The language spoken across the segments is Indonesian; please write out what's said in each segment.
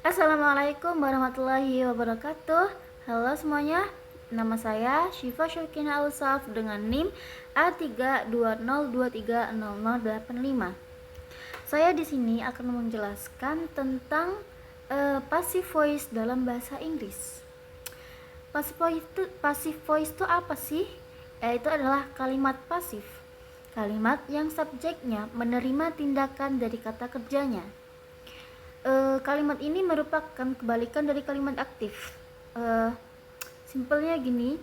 Assalamualaikum warahmatullahi wabarakatuh. Halo semuanya, nama saya Syifa Syukina Ausaf dengan NIM A320230085. Saya di sini akan menjelaskan tentang passive voice dalam bahasa Inggris. Passive voice itu apa sih? Itu adalah kalimat pasif. Kalimat yang subjeknya menerima tindakan dari kata kerjanya. Kalimat ini merupakan kebalikan dari kalimat aktif. Simpelnya gini,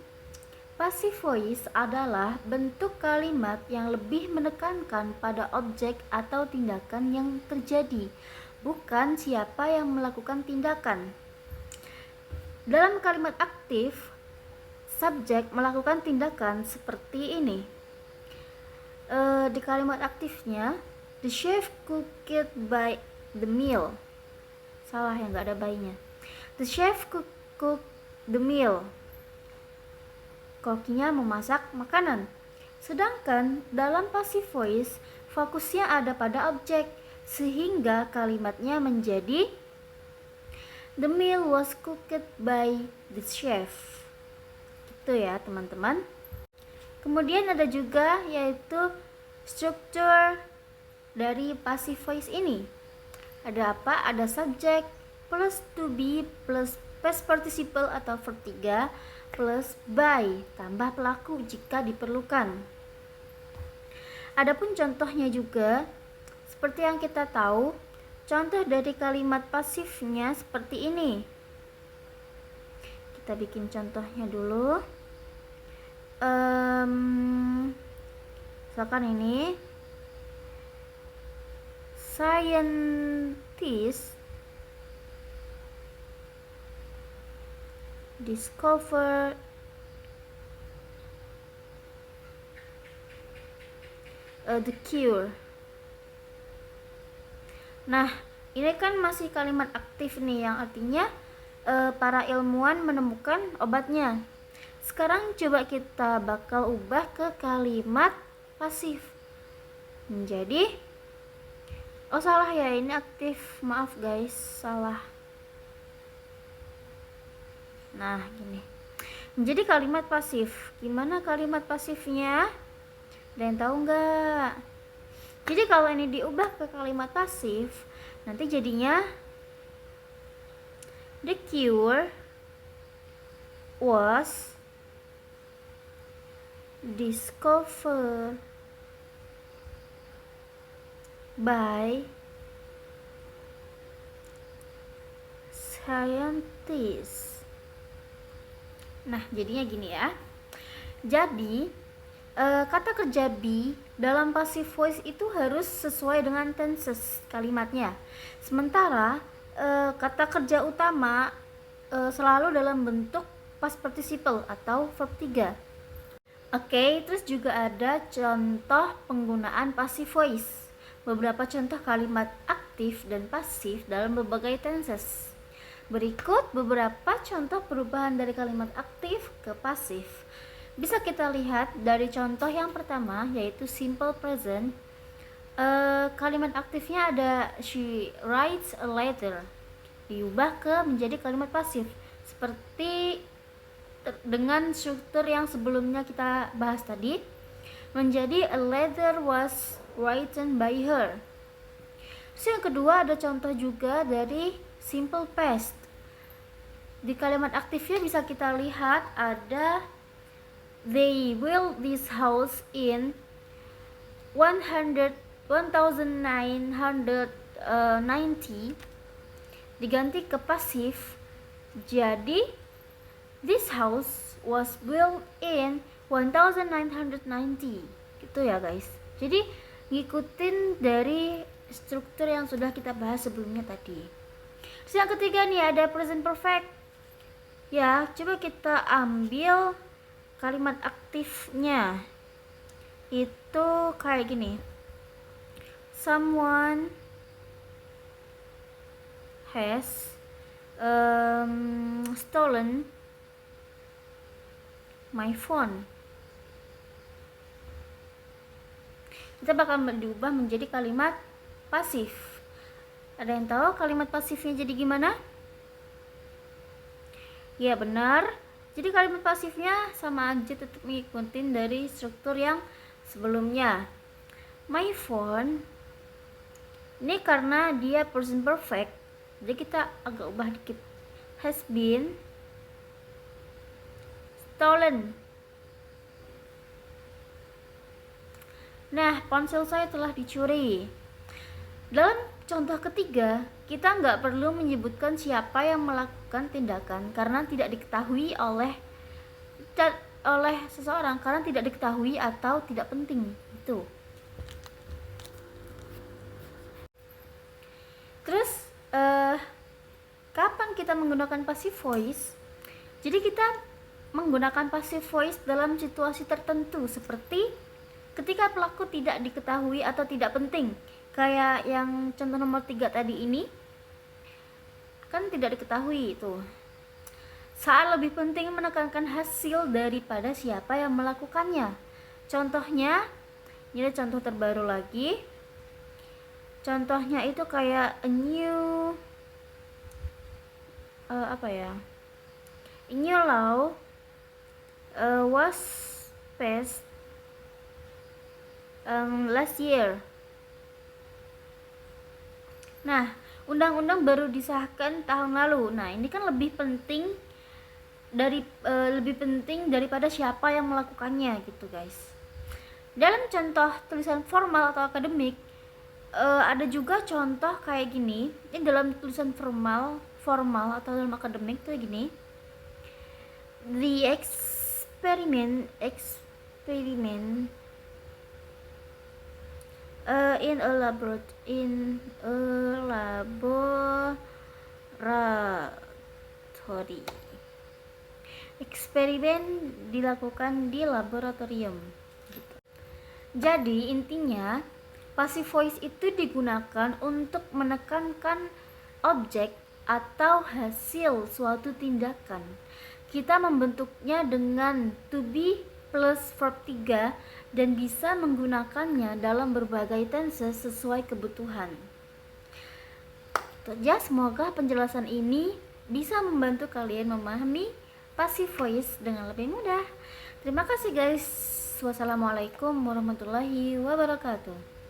passive voice adalah bentuk kalimat yang lebih menekankan pada objek atau tindakan yang terjadi, bukan siapa yang melakukan tindakan. Dalam kalimat aktif, subjek melakukan tindakan seperti ini. Di kalimat aktifnya, the chef cooked by the meal. Salah ya, nggak ada by-nya. The chef cook the meal. Kokinya memasak makanan. Sedangkan dalam passive voice, fokusnya ada pada objek, sehingga kalimatnya menjadi the meal was cooked by the chef. Gitu ya teman-teman. Kemudian ada juga yaitu struktur dari passive voice ini. Ada apa? Ada subjek plus to be plus past participle atau verb 3 plus by tambah pelaku jika diperlukan. Adapun contohnya juga seperti yang kita tahu, contoh dari kalimat pasifnya seperti ini. Kita bikin contohnya dulu. Misalkan ini, scientists discover the cure. Nah, ini kan masih kalimat aktif nih, yang artinya para ilmuwan menemukan obatnya. Sekarang coba kita bakal ubah ke kalimat pasif menjadi salah ya, ini aktif, maaf guys, salah. Nah gini, menjadi kalimat pasif. Gimana kalimat pasifnya? Ada yang tahu nggak? Jadi kalau ini diubah ke kalimat pasif, nanti jadinya the cure was discovered by scientists. Nah, jadinya gini ya. Jadi, kata kerja be dalam passive voice itu harus sesuai dengan tenses kalimatnya. Sementara kata kerja utama selalu dalam bentuk past participle atau verb 3. Oke, terus juga ada contoh penggunaan passive voice. Beberapa contoh kalimat aktif dan pasif dalam berbagai tenses. Berikut beberapa contoh perubahan dari kalimat aktif ke pasif. Bisa kita lihat dari contoh yang pertama, yaitu simple present. Kalimat aktifnya ada she writes a letter, diubah ke menjadi kalimat pasif seperti dengan struktur yang sebelumnya kita bahas tadi, menjadi a letter was written by her. Terus yang kedua ada contoh juga dari simple past. Di kalimat aktifnya bisa kita lihat ada they built this house in 1990, diganti ke pasif jadi this house was built in 1990. Gitu ya guys. Jadi ngikutin dari struktur yang sudah kita bahas sebelumnya tadi. Terus yang ketiga nih ada present perfect. Ya, coba kita ambil kalimat aktifnya. Itu kayak gini. Someone has stolen my phone. Kita bakal diubah menjadi kalimat pasif. Ada yang tahu kalimat pasifnya jadi gimana? Ya benar. Jadi kalimat pasifnya sama aja, tetap mengikuti dari struktur yang sebelumnya. My phone ini karena dia present perfect, jadi kita agak ubah dikit. Has been stolen. Nah, ponsel saya telah dicuri. Dalam contoh ketiga, kita nggak perlu menyebutkan siapa yang melakukan tindakan karena tidak diketahui oleh seseorang, karena tidak diketahui atau tidak penting. Itu. Terus kapan kita menggunakan passive voice? Jadi kita menggunakan passive voice dalam situasi tertentu, seperti ketika pelaku tidak diketahui atau tidak penting. Kayak yang contoh nomor 3 tadi ini, kan tidak diketahui itu. Saat lebih penting menekankan hasil daripada siapa yang melakukannya. Contohnya, ini contoh terbaru lagi. Contohnya itu kayak a new a new law was passed last year. Nah, undang-undang baru disahkan tahun lalu. Nah, ini kan lebih penting daripada siapa yang melakukannya gitu, guys. Dalam contoh tulisan formal atau akademik, ada juga contoh kayak gini. Ini dalam tulisan formal atau dalam akademik tuh gini. The experiment in a laboratory. Eksperimen dilakukan di laboratorium. Gitu. Jadi intinya passive voice itu digunakan untuk menekankan objek atau hasil suatu tindakan. Kita membentuknya dengan to be plus verb 3 dan bisa menggunakannya dalam berbagai tense sesuai kebutuhan. Ya, semoga penjelasan ini bisa membantu kalian memahami passive voice dengan lebih mudah. Terima kasih guys. Wassalamualaikum warahmatullahi wabarakatuh.